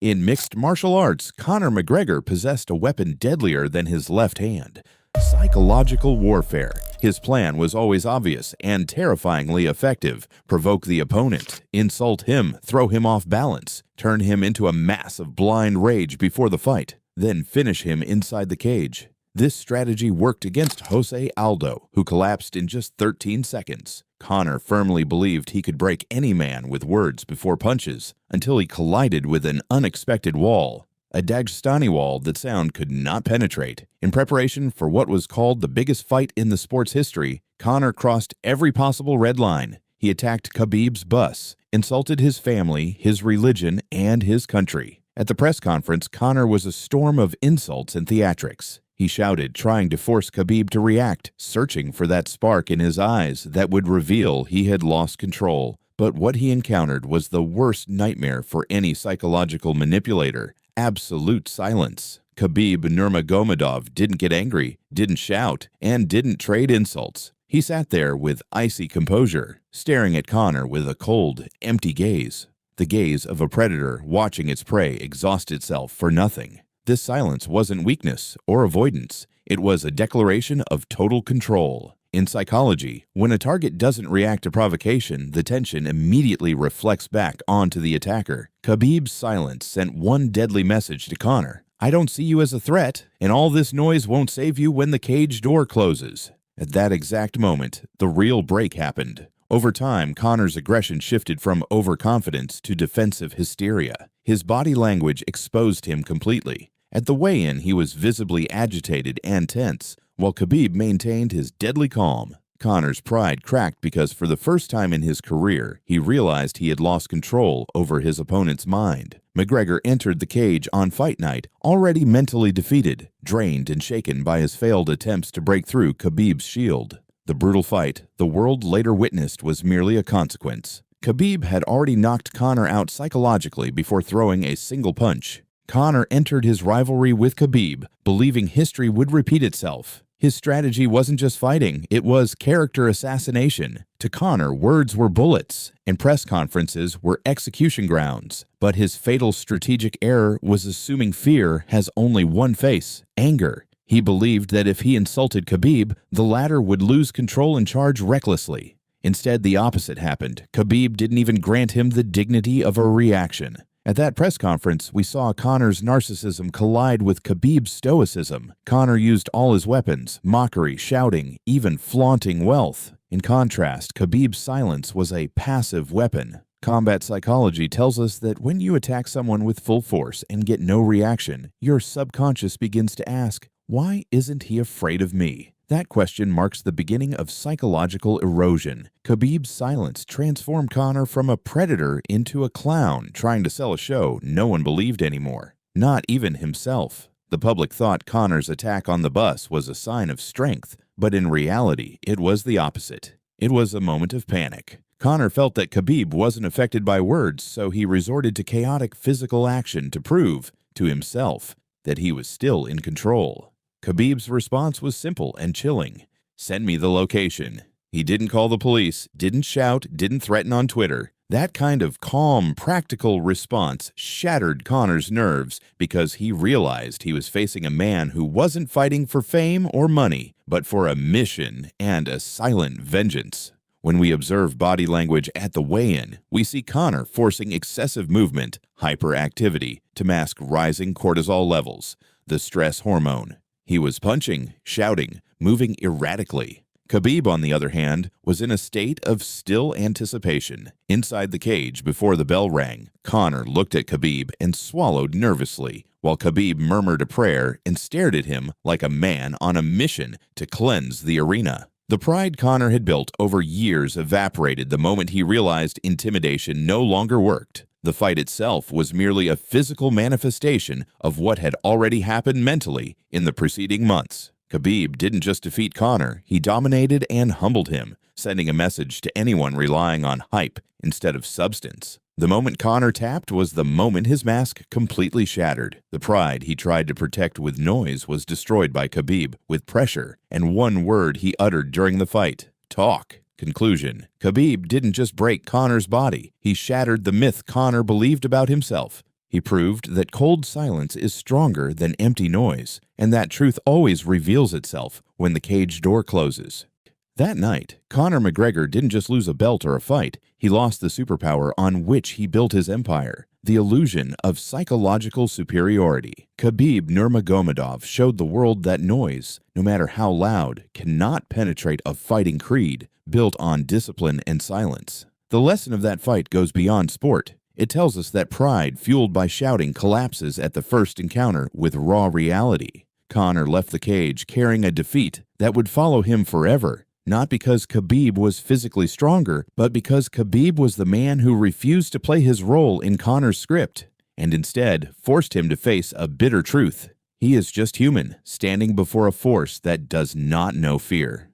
In mixed martial arts, Conor McGregor possessed a weapon deadlier than his left hand: psychological warfare. His plan was always obvious and terrifyingly effective: provoke the opponent, insult him, throw him off balance, turn him into a mass of blind rage before the fight, then finish him inside the cage. This strategy worked against Jose Aldo, who collapsed in just 13 seconds. Conor firmly believed he could break any man with words before punches, until he collided with an unexpected wall, a Dagestani wall that sound could not penetrate. In preparation for what was called the biggest fight in the sport's history, Conor crossed every possible red line. He attacked Khabib's bus, insulted his family, his religion, and his country. At the press conference, Conor was a storm of insults and theatrics. He shouted, trying to force Khabib to react, searching for that spark in his eyes that would reveal he had lost control. But what he encountered was the worst nightmare for any psychological manipulator: absolute silence. Khabib Nurmagomedov didn't get angry, didn't shout, and didn't trade insults. He sat there with icy composure, staring at Conor with a cold, empty gaze. The gaze of a predator watching its prey exhaust itself for nothing. This silence wasn't weakness or avoidance. It was a declaration of total control. In psychology, when a target doesn't react to provocation, the tension immediately reflects back onto the attacker. Khabib's silence sent one deadly message to Conor: I don't see you as a threat, and all this noise won't save you when the cage door closes. At that exact moment, the real break happened. Over time, Conor's aggression shifted from overconfidence to defensive hysteria. His body language exposed him completely. At the weigh-in, he was visibly agitated and tense, while Khabib maintained his deadly calm. Conor's pride cracked because for the first time in his career, he realized he had lost control over his opponent's mind. McGregor entered the cage on fight night, already mentally defeated, drained and shaken by his failed attempts to break through Khabib's shield. The brutal fight the world later witnessed was merely a consequence. Khabib had already knocked Conor out psychologically before throwing a single punch. Conor entered his rivalry with Khabib, believing history would repeat itself. His strategy wasn't just fighting, it was character assassination. To Conor, words were bullets, and press conferences were execution grounds. But his fatal strategic error was assuming fear has only one face: anger. He believed that if he insulted Khabib, the latter would lose control and charge recklessly. Instead, the opposite happened. Khabib didn't even grant him the dignity of a reaction. At that press conference, we saw Conor's narcissism collide with Khabib's stoicism. Conor used all his weapons: mockery, shouting, even flaunting wealth. In contrast, Khabib's silence was a passive weapon. Combat psychology tells us that when you attack someone with full force and get no reaction, your subconscious begins to ask, why isn't he afraid of me? That question marks the beginning of psychological erosion. Khabib's silence transformed Conor from a predator into a clown trying to sell a show no one believed anymore, not even himself. The public thought Conor's attack on the bus was a sign of strength, but in reality, it was the opposite. It was a moment of panic. Conor felt that Khabib wasn't affected by words, so he resorted to chaotic physical action to prove, to himself, that he was still in control. Khabib's response was simple and chilling: send me the location. He didn't call the police, didn't shout, didn't threaten on Twitter. That kind of calm, practical response shattered Conor's nerves because he realized he was facing a man who wasn't fighting for fame or money, but for a mission and a silent vengeance. When we observe body language at the weigh-in, we see Conor forcing excessive movement, hyperactivity, to mask rising cortisol levels, the stress hormone. He was punching, shouting, moving erratically. Khabib, on the other hand, was in a state of still anticipation. Inside the cage before the bell rang, Conor looked at Khabib and swallowed nervously, while Khabib murmured a prayer and stared at him like a man on a mission to cleanse the arena. The pride Conor had built over years evaporated the moment he realized intimidation no longer worked. The fight itself was merely a physical manifestation of what had already happened mentally in the preceding months. Khabib didn't just defeat Conor, he dominated and humbled him, sending a message to anyone relying on hype instead of substance. The moment Conor tapped was the moment his mask completely shattered. The pride he tried to protect with noise was destroyed by Khabib with pressure and one word he uttered during the fight: talk. Conclusion: Khabib didn't just break Conor's body, he shattered the myth Conor believed about himself. He proved that cold silence is stronger than empty noise, and that truth always reveals itself when the cage door closes. That night, Conor McGregor didn't just lose a belt or a fight, he lost the superpower on which he built his empire, the illusion of psychological superiority. Khabib Nurmagomedov showed the world that noise, no matter how loud, cannot penetrate a fighting creed built on discipline and silence. The lesson of that fight goes beyond sport. It tells us that pride fueled by shouting collapses at the first encounter with raw reality. Conor left the cage carrying a defeat that would follow him forever. Not because Khabib was physically stronger, but because Khabib was the man who refused to play his role in Conor's script, and instead forced him to face a bitter truth. He is just human, standing before a force that does not know fear.